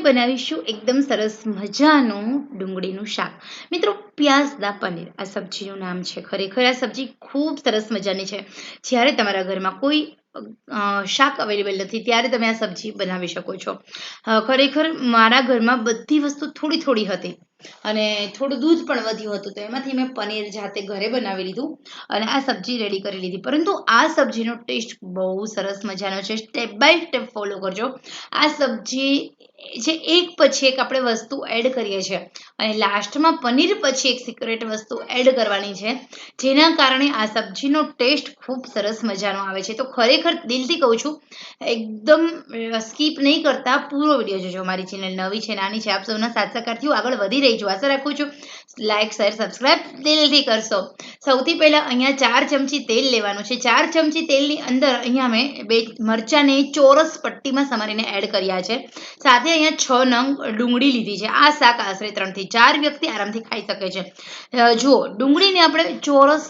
બનાવીશું એકદમ સરસ મજાનું ડુંગળીનું શાક। મિત્રો પ્યાઝના પનીર આ સબ્જીનું નામ છે। ખરેખર આ સબ્જી ખૂબ સરસ મજાની છે। જ્યારે તમારા ઘરમાં કોઈ શાક અવેલેબલ નથી ત્યારે તમે આ સબ્જી બનાવી શકો છો। ખરેખર મારા ઘરમાં બધી વસ્તુ થોડી થોડી હતી અને થોડું દૂધ પણ વધ્યું હતું, તો એમાંથી મેં પનીર જાતે ઘરે બનાવી લીધું અને આ સબ્જી રેડી કરી લીધી। પરંતુ આ સબ્જીનો ટેસ્ટ બહુ સરસ મજાનો છે। સ્ટેપ બાય સ્ટેપ ફોલો કરજો। આ સબ્જી જે એક પછી એક આપણે વસ્તુ એડ કરીએ છીએ અને લાસ્ટમાં પનીર પછી એક સિક્રેટ વસ્તુ એડ કરવાની છે, જેના કારણે આ સબ્જીનો ટેસ્ટ ખૂબ સરસ મજાનો આવે છે। તો ખરેખર દિલથી કહું છું, એકદમ સ્કીપ નહીં કરતા પૂરો વિડીયો જોજો। મારી ચેનલ નવી છે, નાની છે, આપ સૌના સાથ સહકારથી હું આગળ વધી રહી છું। આશા રાખું છું લાઇક શેર સબસ્ક્રાઇબ દિલથી કરશો। સૌથી પહેલાં અહીંયા 4 ચમચી તેલ લેવાનું છે। 4 ચમચી તેલની અંદર અહીંયા મેં 2 મરચાંને ચોરસ પટ્ટીમાં સમારીને એડ કર્યા છે। સાથે અહીંયા 6 નંગ ડુંગળી લીધી છે। આ શાક આશરે 3 થી 4 વ્યક્તિ આરામથી ખાઈ શકે છે। જુઓ, ડુંગળીને આપણે ચોરસ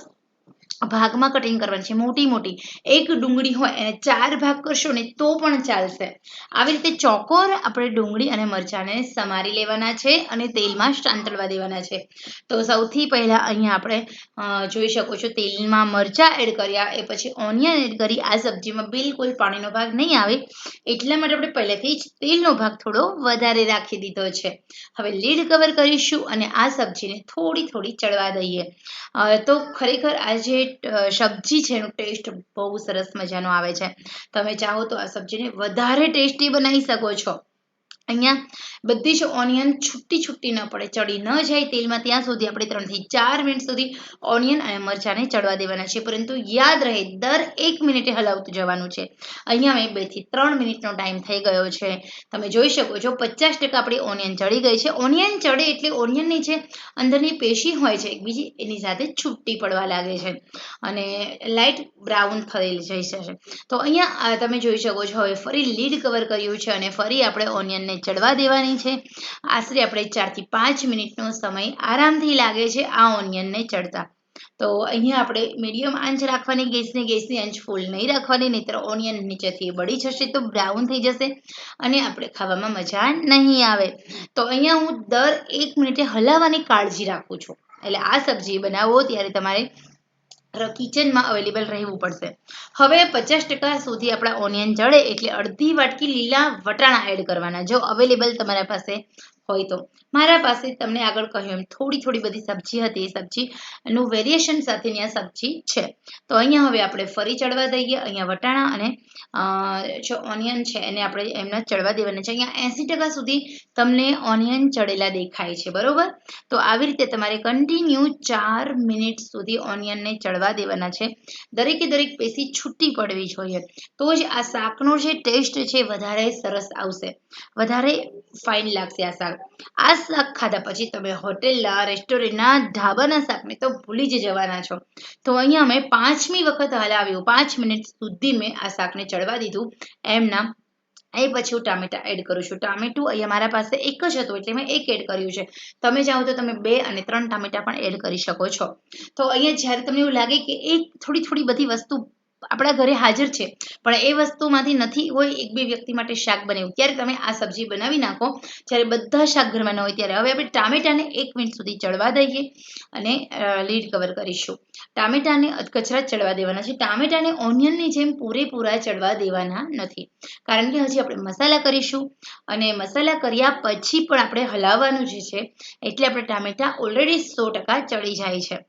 ભાગમાં કટિંગ કરવાની છે, મોટી મોટી। એક ડુંગળી હોય એને 4 ભાગ કરશો ને તો પણ ચાલશે। આવી રીતે ચોકોર આપણે ડુંગળી અને મરચાંને સમારી લેવાના છે અને તેલમાં સાંતળવા દેવાના છે। તો સૌથી પહેલાં અહીંયા આપણે જોઈ શકો છો તેલમાં મરચાં એડ કર્યા, એ પછી ઓનિયન એડ કરી। આ સબ્જીમાં બિલકુલ પાણીનો ભાગ નહીં આવે એટલા માટે આપણે પહેલેથી જ તેલનો ભાગ થોડો વધારે રાખી દીધો છે। હવે લીડ કવર કરીશું અને આ સબ્જીને થોડી થોડી ચડવા દઈએ। તો ખરેખર આ જે સબ્જી છે એનો ટેસ્ટ બહુ સરસ મજાનો આવે છે। તમે ચાહો તો આ સબ્જીને વધારે ટેસ્ટી બનાવી શકો છો। અહીંયા બધી જ ઓનિયન છૂટી ન પડે, ચડી ન જાય તેલમાં, ત્યાં સુધી આપણે 3 થી 4 મિનિટ સુધી ઓનિયન અને મરચાંને ચડવા દેવાના છે। પરંતુ યાદ રહે, દર 1 મિનિટે હલાવતું જવાનું છે। અહીંયા મેં 2 થી 3 મિનિટનો ટાઈમ થઈ ગયો છે। તમે જોઈ શકો છો 50% આપણી ઓનિયન ચડી ગઈ છે। ઓનિયન ચડે એટલે ઓનિયનની જે અંદરની પેશી હોય છે એકબીજી, એની સાથે છૂટી પડવા લાગે છે અને લાઇટ બ્રાઉન થઈ જશે। તો અહીંયા તમે જોઈ શકો છો હવે ફરી લીડ કવર કર્યું છે અને ફરી આપણે ઓનિયનને ચડવા દેવાની છે। આશરે આપણે 4 થી 5 મિનિટનો સમય આરામથી લાગે છે આ ઓનિયનને ચડતા। તો અહીંયા આપણે મીડિયમ આંચ રાખવાની, ગેસની આંચ ફૂલ નહીં રાખવાની, નહીંતર ઓનિયન નીચેથી બળી જશે, તો બ્રાઉન થઈ જશે અને આપણે ખાવામાં મજા નહીં આવે। તો અહીંયા હું દર 1 મિનિટે હલાવવાની કાળજી રાખું છું। એટલે આ સબ્જી બનાવો ત્યારે તમારે કિચનમાં અવેલેબલ રહેવું પડશે। હવે 50% સુધી આપણા ઓનિયન ચડે એટલે અડધી વાટકી લીલા વટાણા એડ કરવાના, જો અવેલેબલ તમારા પાસે હોય તો। મારા પાસે તમને આગળ કહ્યું એમ થોડી બધી સબ્જી હતી, એ સબ્જીનું વેરિએશન સાથેની આ સબ્જી છે। તો અહીંયા હવે આપણે ફરી ચડવા દઈએ। અહીંયા વટાણા અને જો ઓનિયન છે એને આપણે એમના ચડવા દેવાના છે। અહીંયા 80% સુધી તમને ઓનિયન ચડેલા દેખાય છે, બરોબર? તો આવી રીતે તમારે કન્ટિન્યુ 4 મિનિટ સુધી ઓનિયનને ચડવા દેવાના છે। દરેકે દરેક પેશી છૂટી પડવી જોઈએ, તો જ આ શાકનો જે ટેસ્ટ છે વધારે સરસ આવશે, વધારે ફાઇન લાગશે આ શાક। આ શાક ખાધા પછી તમે હોટેલના, રેસ્ટોરન્ટના, ઢાબાના શાકને તો ભૂલી જ જવાના છો। તો અહીંયા મેં 5મી વખત હલાવ્યું, 5 મિનિટ સુધી મેં આ શાકને ચડવા દીધું એમના। એ પછી હું ટામેટાં એડ કરું છું। ટામેટું અહીંયા મારા પાસે એક જ હતું એટલે મેં 1 એડ કર્યું છે। તમે ચાહો તો તમે 2 અને 3 ટામેટાં પણ એડ કરી શકો છો। તો અહીંયા જ્યારે તમને એવું લાગે કે થોડી બધી વસ્તુ આપણા ઘરે હાજર છે પણ એ વસ્તુમાંથી નથી હોય 1-2 વ્યક્તિ માટે શાક બનાવ્યું, ત્યારે તમે આ સબ્જી બનાવી નાખો। જ્યારે બધા શાક ઘરમાં ન હોય ત્યારે હવે આપણે ટામેટાને 1 મિનિટ સુધી ચડવા દઈએ અને લીડ કવર કરીશું। ટામેટાને કચરા ચડવા દેવાના છે। ટામેટાને ઓનિયનની જેમ પૂરેપૂરા ચડવા દેવાના નથી, કારણ કે હજી આપણે મસાલા કરીશું અને મસાલા કર્યા પછી પણ આપણે હલાવવાનું જે છે, એટલે આપણે ટામેટાં ઓલરેડી 100% ચડી જાય છે।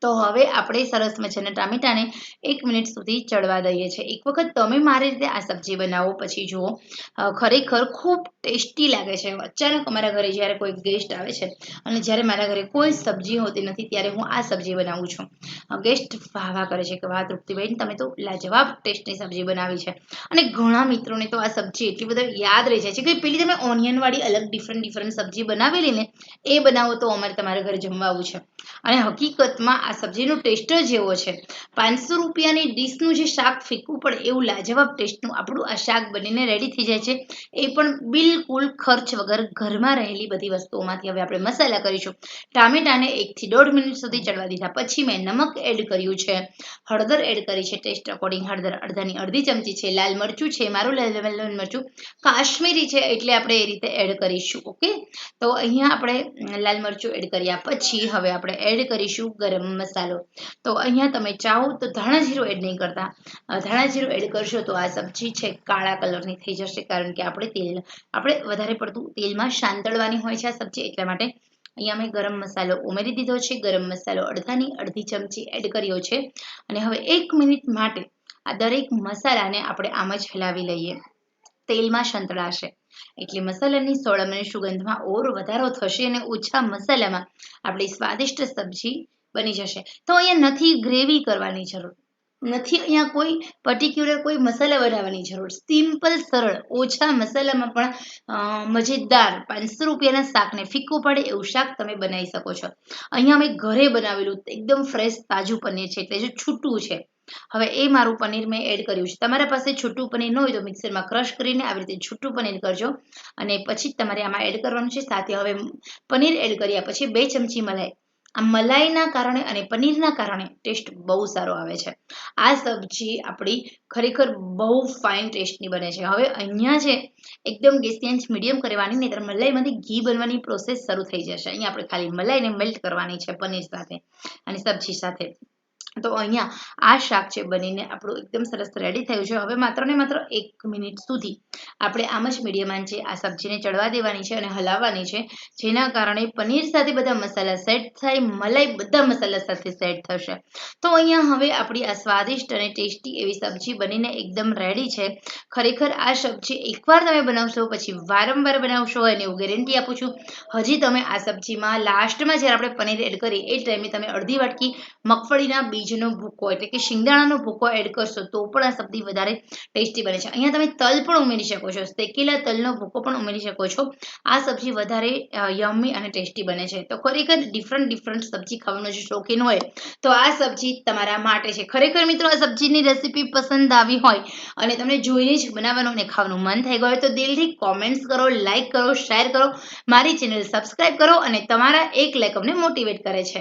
તો હવે આપણે સરસ મજાના ટામેટાને 1 મિનિટ સુધી ચડવા દઈએ છીએ। એક વખત તમે મારી રીતે આ સબ્જી બનાવો પછી જુઓ, ખરેખર ખૂબ ટેસ્ટી લાગે છે। અચાનક અમારા ઘરે જ્યારે કોઈ ગેસ્ટ આવે છે અને જ્યારે મારા ઘરે કોઈ સબ્જી હોતી નથી ત્યારે હું આ સબ્જી બનાવું છું। ગેસ્ટ વાહ કરે છે કે વાહ તૃપ્તિબેન, તમે તો લાજવાબ ટેસ્ટની સબ્જી બનાવી છે। અને ઘણા મિત્રોને તો આ સબ્જી એટલી બધા યાદ રહી જાય છે કે પેલી તમે ઓનિયનવાળી અલગ ડિફરન્ટ સબ્જી બનાવેલી ને, એ બનાવો તો અમારે તમારા ઘરે જમવા આવું છે। અને હકીકતમાં આ સબ્જીનો ટેસ્ટ જ એવો છે. 500 રૂપિયાની ડીશનું જે શાક ફીકવું પડે એવું લાજવાબ ટેસ્ટનું આપણું આ શાક બનીને રેડી થઈ જાય છે. એ પણ બિલકુલ ખર્ચ વગર ઘરમાં રહેલી બધી વસ્તુઓમાંથી. હવે આપણે મસાલા કરીશું. ટામેટાને 1 થી 1.5 મિનિટ સુધી ચડવા દીધા પછી મેં નમક એડ કર્યું છે, હળદર એડ કરી છે, ટેસ્ટ અકોર્ડિંગ હળદર અડધાની અડધી ચમચી છે, લાલ મરચું છે, મારું લાલ મરચું કાશ્મીરી છે એટલે આપણે એ રીતે એડ કરીશું. ઓકે, તો અહીંયા આપણે લાલ મરચું એડ કર્યા પછી હવે આપણે એડ કરીશું ગરમ મસાલો. તો અહીંયા તમે ચાહો તો ધાણા જીરું એડ નહીં કરતા. ધાણા જીરું એડ કરશો તો આ સબ્જી છે કાળા કલરની થઈ જશે, કારણ કે આપણે વધારે પડતું તેલમાં સાંતળવાની હોય છે આ સબ્જી, એટલા માટે અહીંયા મેં ગરમ મસાલો ઉમેરી દીધો છે. ગરમ મસાલો અડધાની અડધી ચમચી એડ કર્યો છે અને હવે 1 મિનિટ માટે આ દરેક મસાલાને આપણે આમ જ હલાવી લઈએ. તેલમાં સંતળાશે એટલે મસાલાની સોળાની સુગંધમાં ઓર વધારો થશે અને ઓછા મસાલામાં આપણી સ્વાદિષ્ટ સબ્જી બની જશે. તો અહીંયા નથી ગ્રેવી કરવાની જરૂર, નથી અહીંયા કોઈ પર્ટિક્યુલર કોઈ મસાલા બનાવવાની જરૂર. સિમ્પલ સરળ ઓછા મસાલામાં પણ મજેદાર 500 રૂપિયાના શાકને ફીકું પડે એવું શાક તમે બનાવી શકો છો. અહીંયા મેં ઘરે બનાવેલું એકદમ ફ્રેશ તાજું પનીર છે, એટલે જે છૂટું છે. હવે એ મારું પનીર મેં એડ કર્યું છે. તમારા પાસે છૂટું પનીર ન હોય તો મિક્સરમાં ક્રશ કરીને આવી રીતે છૂટું પનીર કરજો અને પછી તમારે આમાં એડ કરવાનું છે. સાથે હવે પનીર એડ કર્યા પછી 2 ચમચી મલાઈ. આ મલાઈના કારણે અને પનીરના કારણે ટેસ્ટ બહુ સારો આવે છે. આ સબ્જી આપણી ખરેખર બહુ ફાઇન ટેસ્ટની બને છે. હવે અહીંયા છે એકદમ ગેસની આંચ મીડિયમ કરવાની, નહીંતર મલાઈમાંથી ઘી બનવાની પ્રોસેસ શરૂ થઈ જશે. અહીંયા આપણે ખાલી મલાઈને મેલ્ટ કરવાની છે પનીર સાથે અને સબ્જી સાથે. તો અહીંયા આ શાક છે બનીને આપણું એકદમ સરસ રેડી થયું છે. હવે માત્ર ને માત્ર 1 મિનિટ સુધી આપણે આમ જ મીડિયમ આંચે આ સબ્જીને ચડવા દેવાની છે અને હલાવવાની છે, જેના કારણે પનીર સાથે બધા મસાલા સેટ થાય, મલાઈ બધા મસાલા સાથે સેટ થશે. તો અહીંયા હવે આપણી આ સ્વાદિષ્ટ અને ટેસ્ટી એવી સબ્જી બનીને એકદમ રેડી છે. ખરેખર આ સબ્જી એકવાર તમે બનાવશો પછી વારંવાર બનાવશો અને એવું ગેરંટી આપું છું. હજી તમે આ સબ્જીમાં લાસ્ટમાં જ્યારે આપણે પનીર એડ કરી એ ટાઈમે તમે અડધી વાટકી મગફળીના બીજનો ભૂકો એટલે કે શિંગદાણાનો ભૂકો એડ કરશો તો પણ આ સબ્જી વધારે ટેસ્ટી બને છે. અહીંયા તમે તલ પણ ઉમેરી શકો છો, શેકેલા તલનો ભૂકો પણ ઉમેરી શકો છો. આ સબ્જી વધારે યમ્મી અને ટેસ્ટી બને છે. તો ખરેખર ડિફરન્ટ સબ્જી ખાવાનો જે શોખીન હોય તો આ સબ્જી તમારા માટે છે. ખરેખર મિત્રો આ સબ્જીની રેસીપી પસંદ આવી હોય અને તમને જોઈને જ બનાવવાનું અને ખાવાનું મન થઈ ગયું તો દિલથી કોમેન્ટ્સ કરો, લાઈક કરો, શેર કરો, મારી ચેનલ સબસ્ક્રાઈબ કરો અને તમારા એક લાઈક અમને મોટિવેટ કરે છે.